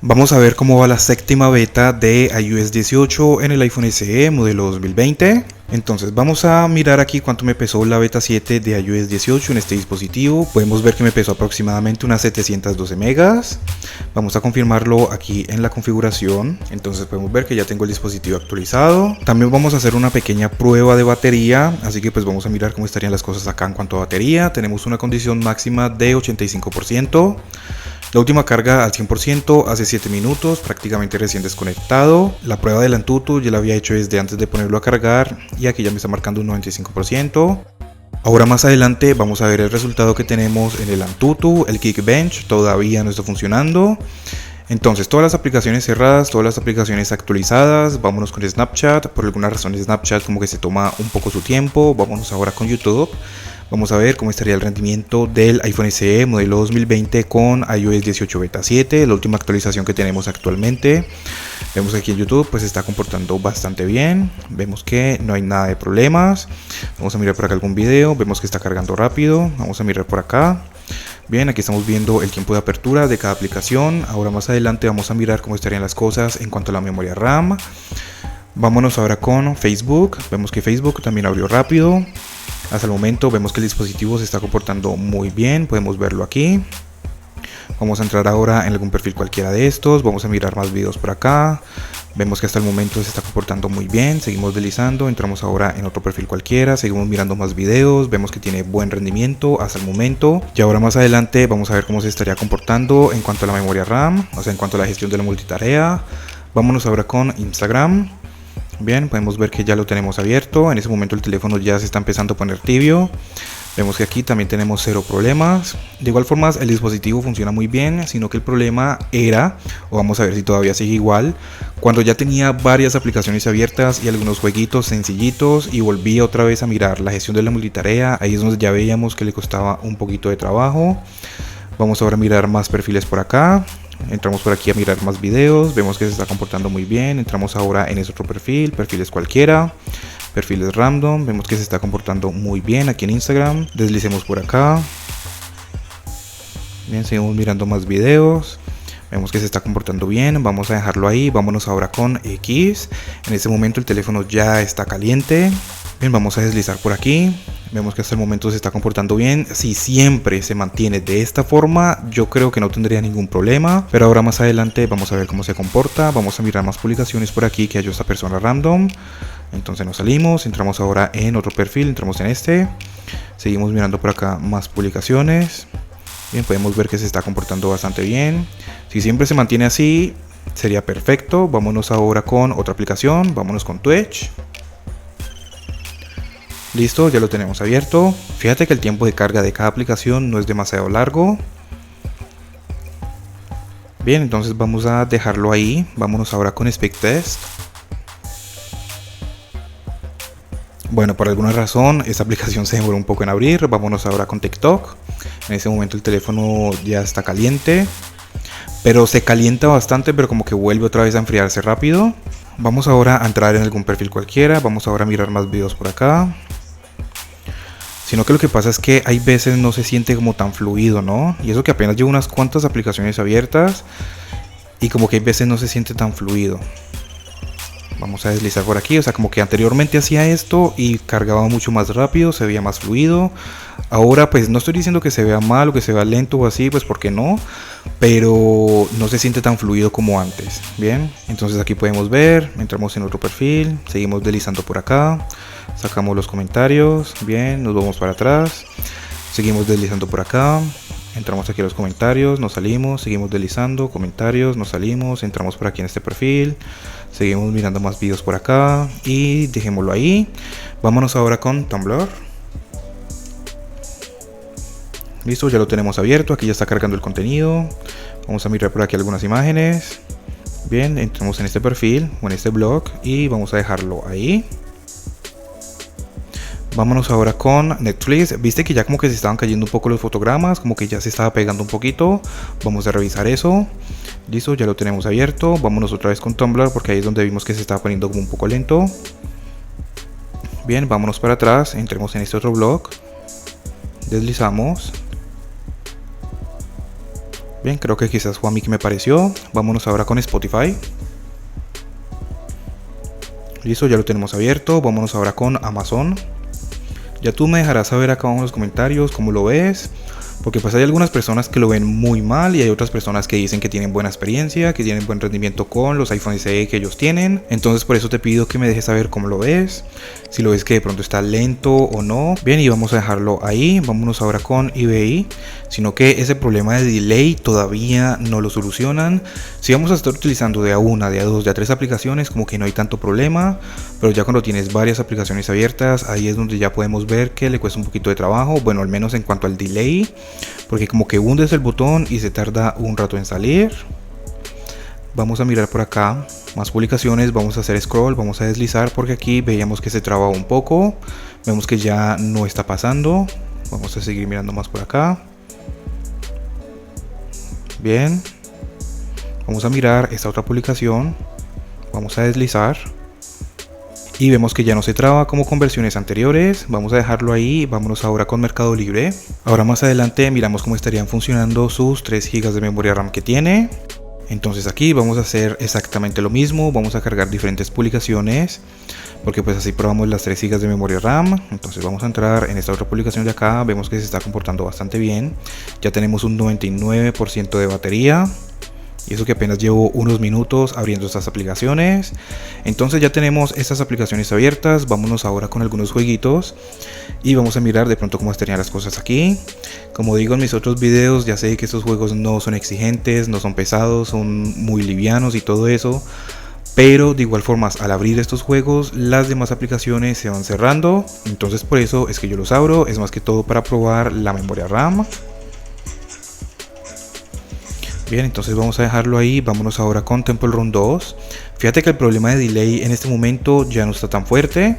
Vamos a ver cómo va la séptima beta de iOS 18 en el iPhone SE modelo 2020. Entonces vamos a mirar aquí cuánto me pesó la beta 7 de iOS 18 en este dispositivo. Podemos ver que me pesó aproximadamente unas 712 megas. Vamos a confirmarlo aquí en la configuración. Entonces podemos ver que ya tengo el dispositivo actualizado. También vamos a hacer una pequeña prueba de batería, así que pues vamos a mirar cómo estarían las cosas acá en cuanto a batería. Tenemos una condición máxima de 85%. La última carga al 100% hace 7 minutos, prácticamente recién desconectado. La prueba del Antutu ya la había hecho desde antes de ponerlo a cargar y aquí ya me está marcando un 95%. Ahora más adelante vamos a ver el resultado que tenemos en el Antutu. El Geekbench todavía no está funcionando. Entonces todas las aplicaciones cerradas, todas las aplicaciones actualizadas. Vámonos con Snapchat. Por alguna razón Snapchat como que se toma un poco su tiempo. Vámonos ahora con YouTube. Vamos a ver cómo estaría el rendimiento del iPhone SE modelo 2020 con iOS 18 beta 7, la última actualización que tenemos actualmente. Vemos que aquí en YouTube pues se está comportando bastante bien. Vemos que no hay nada de problemas. Vamos a mirar por acá algún video. Vemos que está cargando rápido. Vamos a mirar por acá. Bien, aquí estamos viendo el tiempo de apertura de cada aplicación. Ahora más adelante vamos a mirar cómo estarían las cosas en cuanto a la memoria RAM. Vámonos ahora con Facebook. Vemos que Facebook también abrió rápido. Hasta el momento vemos que el dispositivo se está comportando muy bien, podemos verlo aquí. Vamos a entrar ahora en algún perfil cualquiera de estos, vamos a mirar más videos por acá. Vemos que hasta el momento se está comportando muy bien, seguimos deslizando, entramos ahora en otro perfil cualquiera, seguimos mirando más videos, vemos que tiene buen rendimiento hasta el momento. Y ahora más adelante vamos a ver cómo se estaría comportando en cuanto a la memoria RAM, o sea en cuanto a la gestión de la multitarea. Vámonos ahora con Instagram. Bien, podemos ver que ya lo tenemos abierto. En ese momento el teléfono ya se está empezando a poner tibio. Vemos que aquí también tenemos cero problemas. De igual forma el dispositivo funciona muy bien, sino que el problema era, o vamos a ver si todavía sigue igual, cuando ya tenía varias aplicaciones abiertas y algunos jueguitos sencillitos y volví otra vez a mirar la gestión de la multitarea. Ahí es donde ya veíamos que le costaba un poquito de trabajo. Vamos ahora a mirar más perfiles por acá. Entramos por aquí a mirar más videos, vemos que se está comportando muy bien. Entramos ahora en ese otro perfil, perfiles cualquiera, perfiles random, vemos que se está comportando muy bien aquí en Instagram. Deslicemos por acá. Bien, seguimos mirando más videos. Vemos que se está comportando bien, vamos a dejarlo ahí. Vámonos ahora con X. En este momento el teléfono ya está caliente. Bien, vamos a deslizar por aquí. Vemos que hasta el momento se está comportando bien. Si siempre se mantiene de esta forma, yo creo que no tendría ningún problema. Pero ahora más adelante vamos a ver cómo se comporta. Vamos a mirar más publicaciones por aquí que hay esta persona random. Entonces nos salimos, entramos ahora en otro perfil, entramos en este. Seguimos mirando por acá más publicaciones. Bien, podemos ver que se está comportando bastante bien. Si siempre se mantiene así, sería perfecto. Vámonos ahora con otra aplicación. Vámonos con Twitch. Listo, ya lo tenemos abierto. Fíjate que el tiempo de carga de cada aplicación no es demasiado largo. Bien, entonces vamos a dejarlo ahí. Vámonos ahora con SpeedTest. Bueno, por alguna razón esta aplicación se demoró un poco en abrir. Vámonos ahora con TikTok. En ese momento el teléfono ya está caliente, pero se calienta bastante, pero como que vuelve otra vez a enfriarse rápido. Vamos ahora a entrar en algún perfil cualquiera. Vamos ahora a mirar más videos por acá. Sino que lo que pasa es que hay veces no se siente como tan fluido, ¿no? Y eso que apenas llevo unas cuantas aplicaciones abiertas y como que hay veces no se siente tan fluido. Vamos a deslizar por aquí, o sea, como que anteriormente hacía esto y cargaba mucho más rápido, se veía más fluido. Ahora pues no estoy diciendo que se vea mal o que se vea lento o así, pues porque no, pero no se siente tan fluido como antes. Bien, entonces aquí podemos ver, entramos en otro perfil, seguimos deslizando por acá, sacamos los comentarios, bien, nos vamos para atrás, seguimos deslizando por acá. Entramos aquí a los comentarios, nos salimos, seguimos deslizando, comentarios, nos salimos, entramos por aquí en este perfil, seguimos mirando más videos por acá y dejémoslo ahí. Vámonos ahora con Tumblr. Listo, ya lo tenemos abierto, aquí ya está cargando el contenido. Vamos a mirar por aquí algunas imágenes. Bien, entramos en este perfil o en este blog y vamos a dejarlo ahí. Vámonos ahora con Netflix. Viste que ya como que se estaban cayendo un poco los fotogramas, como que ya se estaba pegando un poquito. Vamos a revisar eso. Listo, ya lo tenemos abierto. Vámonos otra vez con Tumblr porque ahí es donde vimos que se estaba poniendo como un poco lento. Bien, vámonos para atrás, entremos en este otro blog. Deslizamos. Bien, creo que quizás fue a mí que me pareció. Vámonos ahora con Spotify. Listo, ya lo tenemos abierto. Vámonos ahora con Amazon. Ya tú me dejarás saber acá abajo en los comentarios cómo lo ves. Porque pues hay algunas personas que lo ven muy mal y hay otras personas que dicen que tienen buena experiencia, que tienen buen rendimiento con los iPhone SE que ellos tienen. Entonces por eso te pido que me dejes saber cómo lo ves, si lo ves que de pronto está lento o no. Bien, y vamos a dejarlo ahí. Vámonos ahora con eBay. Sino que ese problema de delay todavía no lo solucionan. Si vamos a estar utilizando de a una, de a dos, de a tres aplicaciones, como que no hay tanto problema. Pero ya cuando tienes varias aplicaciones abiertas, ahí es donde ya podemos ver que le cuesta un poquito de trabajo. Bueno, al menos en cuanto al delay. Porque como que hundes el botón y se tarda un rato en salir. Vamos a mirar por acá más publicaciones, vamos a hacer scroll, vamos a deslizar porque aquí veíamos que se traba un poco. Vemos que ya no está pasando. Vamos a seguir mirando más por acá. Bien. Vamos a mirar esta otra publicación. Vamos a deslizar. Y vemos que ya no se traba como con versiones anteriores. Vamos a dejarlo ahí. Vámonos ahora con Mercado Libre. Ahora más adelante miramos cómo estarían funcionando sus 3 GB de memoria RAM que tiene. Entonces aquí vamos a hacer exactamente lo mismo. Vamos a cargar diferentes publicaciones. Porque pues así probamos las 3 GB de memoria RAM. Entonces vamos a entrar en esta otra publicación de acá. Vemos que se está comportando bastante bien. Ya tenemos un 99% de batería. Y eso que apenas llevo unos minutos abriendo estas aplicaciones. Entonces ya tenemos estas aplicaciones abiertas. Vámonos ahora con algunos jueguitos. Y vamos a mirar de pronto cómo estarían las cosas aquí. Como digo en mis otros videos, ya sé que estos juegos no son exigentes, no son pesados, son muy livianos y todo eso. Pero de igual forma, al abrir estos juegos, las demás aplicaciones se van cerrando. Entonces por eso es que yo los abro. Es más que todo para probar la memoria RAM. Bien, entonces vamos a dejarlo ahí. Vámonos ahora con Temple Run 2. Fíjate que el problema de delay en este momento ya no está tan fuerte.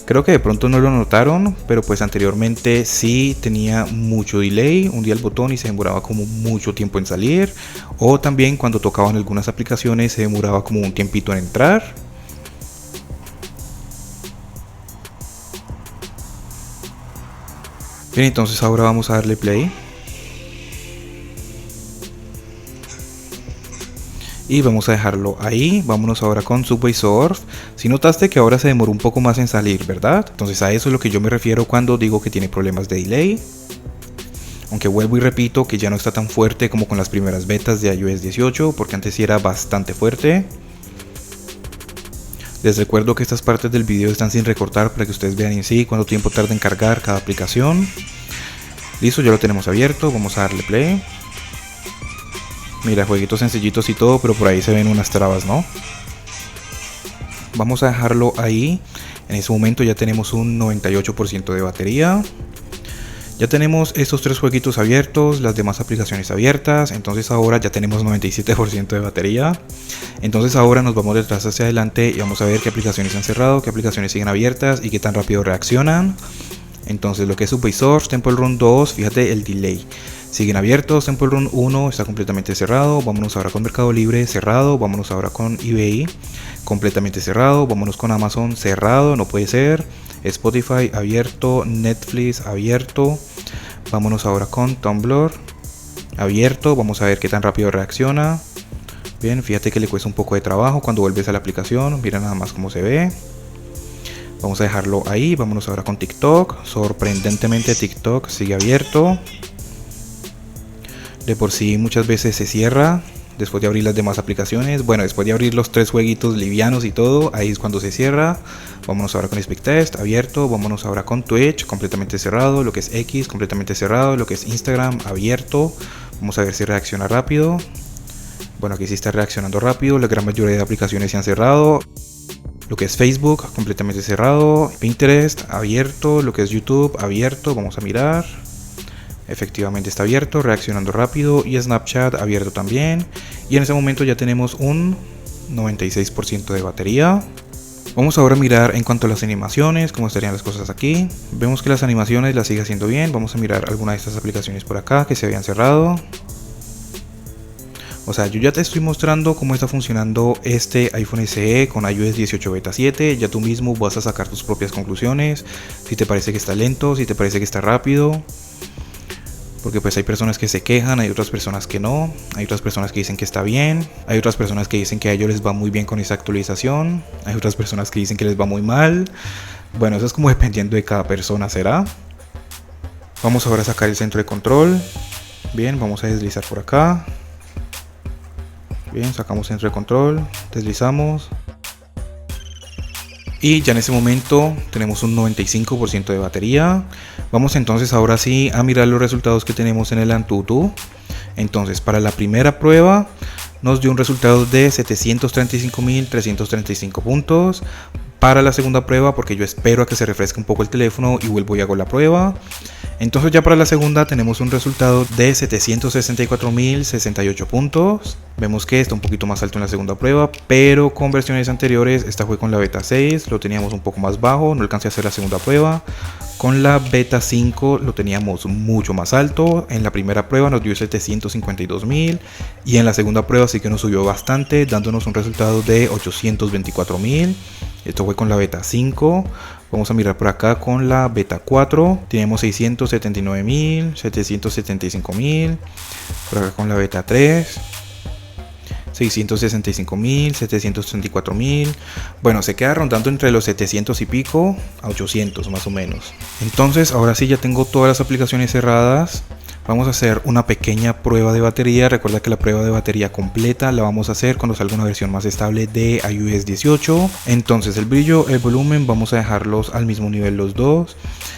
Creo que de pronto no lo notaron, pero pues anteriormente sí tenía mucho delay. Hundía el botón y se demoraba como mucho tiempo en salir. O también cuando tocaban algunas aplicaciones se demoraba como un tiempito en entrar. Bien, entonces ahora vamos a darle play. Y vamos a dejarlo ahí. Vámonos ahora con Subway Surf. Si notaste que ahora se demoró un poco más en salir, ¿verdad? Entonces a eso es lo que yo me refiero cuando digo que tiene problemas de delay. Aunque vuelvo y repito que ya no está tan fuerte como con las primeras betas de iOS 18, porque antes sí era bastante fuerte. Les recuerdo que estas partes del video están sin recortar para que ustedes vean en sí cuánto tiempo tarda en cargar cada aplicación. Listo, ya lo tenemos abierto. Vamos a darle play. Mira, jueguitos sencillitos y todo, pero por ahí se ven unas trabas, ¿no? Vamos a dejarlo ahí. En ese momento ya tenemos un 98% de batería. Ya tenemos estos 3 jueguitos abiertos, las demás aplicaciones abiertas. Entonces ahora ya tenemos 97% de batería. Entonces ahora nos vamos detrás hacia adelante y vamos a ver qué aplicaciones se han cerrado, qué aplicaciones siguen abiertas y qué tan rápido reaccionan. Entonces lo que es Subway Surf, Temple Run 2, fíjate el delay. Siguen abiertos, Temple Run 1 está completamente cerrado. Vámonos ahora con Mercado Libre, cerrado. Vámonos ahora con eBay, completamente cerrado. Vámonos con Amazon, cerrado, no puede ser. Spotify abierto, Netflix abierto. Vámonos ahora con Tumblr, abierto. Vamos a ver qué tan rápido reacciona. Bien, fíjate que le cuesta un poco de trabajo cuando vuelves a la aplicación. Mira nada más cómo se ve. Vamos a dejarlo ahí. Vámonos ahora con TikTok. Sorprendentemente TikTok sigue abierto. De por sí muchas veces se cierra después de abrir las demás aplicaciones. Bueno, después de abrir los 3 jueguitos livianos y todo, ahí es cuando se cierra. Vámonos ahora con SpeakTest, abierto. Vámonos ahora con Twitch, completamente cerrado. Lo que es X, completamente cerrado. Lo que es Instagram, abierto. Vamos a ver si reacciona rápido. Bueno, aquí sí está reaccionando rápido. La gran mayoría de aplicaciones se han cerrado. Lo que es Facebook, completamente cerrado. Pinterest, abierto. Lo que es YouTube, abierto. Vamos a mirar. Efectivamente está abierto, reaccionando rápido. Y Snapchat abierto también. Y en ese momento ya tenemos un 96% de batería. Vamos ahora a mirar en cuanto a las animaciones, cómo estarían las cosas aquí. Vemos que las animaciones las sigue haciendo bien. Vamos a mirar alguna de estas aplicaciones por acá que se habían cerrado. O sea, yo ya te estoy mostrando cómo está funcionando este iPhone SE con iOS 18 Beta 7. Ya tú mismo vas a sacar tus propias conclusiones. Si te parece que está lento, si te parece que está rápido. porque pues hay personas que se quejan, hay otras personas que no, hay otras personas que dicen que está bien, hay otras personas que dicen que a ellos les va muy bien con esa actualización, hay otras personas que dicen que les va muy mal. Bueno, eso es como dependiendo de cada persona, será. Vamos ahora a sacar el centro de control. Bien, vamos a deslizar por acá. Bien, sacamos centro de control, deslizamos. Y ya en ese momento tenemos un 95% de batería. Vamos entonces ahora sí a mirar los resultados que tenemos en el Antutu. Entonces para la primera prueba nos dio un resultado de 735.335 puntos. Para la segunda prueba, porque yo espero a que se refresque un poco el teléfono y vuelvo y hago la prueba. Entonces ya para la segunda tenemos un resultado de 764.068 puntos. Vemos que está un poquito más alto en la segunda prueba, pero con versiones anteriores, esta fue con la beta 6, lo teníamos un poco más bajo, no alcancé a hacer la segunda prueba. Con la beta 5 lo teníamos mucho más alto, en la primera prueba nos dio 752.000 y en la segunda prueba sí que nos subió bastante, dándonos un resultado de 824.000. Esto fue con la beta 5. Vamos a mirar por acá con la beta 4. Tenemos 679.000, 775.000. Por acá con la beta 3. 665.000, 734.000. Bueno, se queda rondando entre los 700 y pico a 800 más o menos. Entonces ahora sí ya tengo todas las aplicaciones cerradas. Vamos a hacer una pequeña prueba de batería. Recuerda que la prueba de batería completa la vamos a hacer cuando salga una versión más estable de iOS 18. Entonces el brillo, el volumen, vamos a dejarlos al mismo nivel los dos.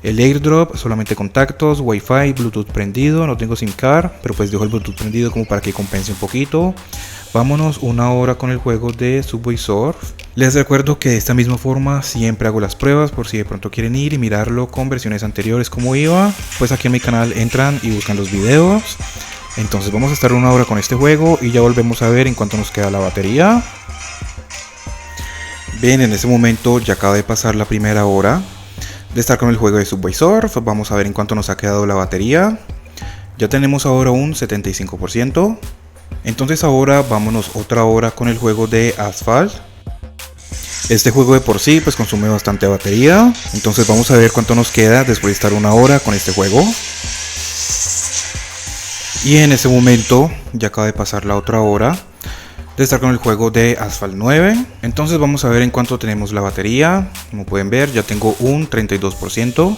El airdrop, solamente contactos, wifi, bluetooth prendido. No tengo SIM card, pero pues dejo el bluetooth prendido como para que compense un poquito. Vámonos una hora con el juego de Subway Surf. Les recuerdo que de esta misma forma siempre hago las pruebas por si de pronto quieren ir y mirarlo con versiones anteriores como iba. Pues aquí en mi canal entran y buscan los videos. Entonces vamos a estar una hora con este juego y ya volvemos a ver en cuánto nos queda la batería. Bien, en este momento ya acaba de pasar la primera hora de estar con el juego de Subway Surf. Vamos a ver en cuánto nos ha quedado la batería. Ya tenemos ahora un 75%. Entonces ahora vámonos otra hora con el juego de Asphalt. Este juego de por sí pues consume bastante batería. Entonces vamos a ver cuánto nos queda después de estar una hora con este juego. Y en ese momento ya acaba de pasar la otra hora de estar con el juego de Asphalt 9. Entonces vamos a ver en cuánto tenemos la batería. Como pueden ver ya tengo un 32%.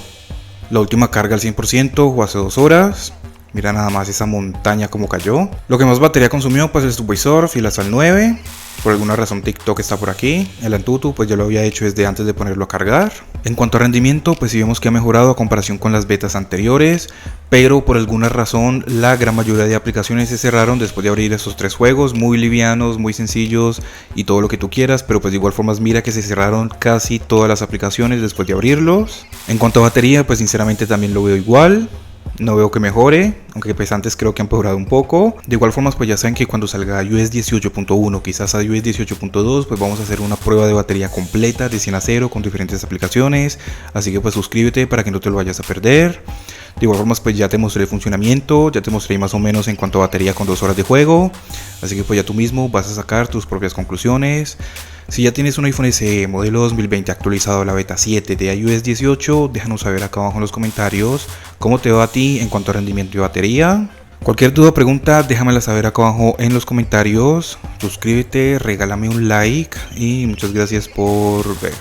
La última carga al 100% fue hace 2 horas. Mira nada más esa montaña como cayó. Lo que más batería consumió pues el Subway Surf y el Asphalt 9. Por alguna razón TikTok está por aquí. El Antutu pues ya lo había hecho desde antes de ponerlo a cargar. En cuanto a rendimiento pues sí vemos que ha mejorado a comparación con las betas anteriores. Pero por alguna razón la gran mayoría de aplicaciones se cerraron después de abrir esos 3 juegos. Muy livianos, muy sencillos y todo lo que tú quieras. Pero pues de igual forma mira que se cerraron casi todas las aplicaciones después de abrirlos. En cuanto a batería pues sinceramente también lo veo igual. No veo que mejore, aunque pues antes creo que han empeorado un poco. De igual forma pues ya saben que cuando salga iOS 18.1, quizás a iOS 18.2, pues vamos a hacer una prueba de batería completa de 100 a 0 con diferentes aplicaciones. Así que pues suscríbete para que no te lo vayas a perder. De igual forma pues ya te mostré el funcionamiento, ya te mostré más o menos en cuanto a batería con 2 horas de juego. Así que pues ya tú mismo vas a sacar tus propias conclusiones. Si ya tienes un iPhone SE modelo 2020 actualizado a la beta 7 de iOS 18, déjanos saber acá abajo en los comentarios cómo te va a ti en cuanto a rendimiento y batería. Cualquier duda o pregunta, déjamela saber acá abajo en los comentarios. Suscríbete, regálame un like y muchas gracias por ver.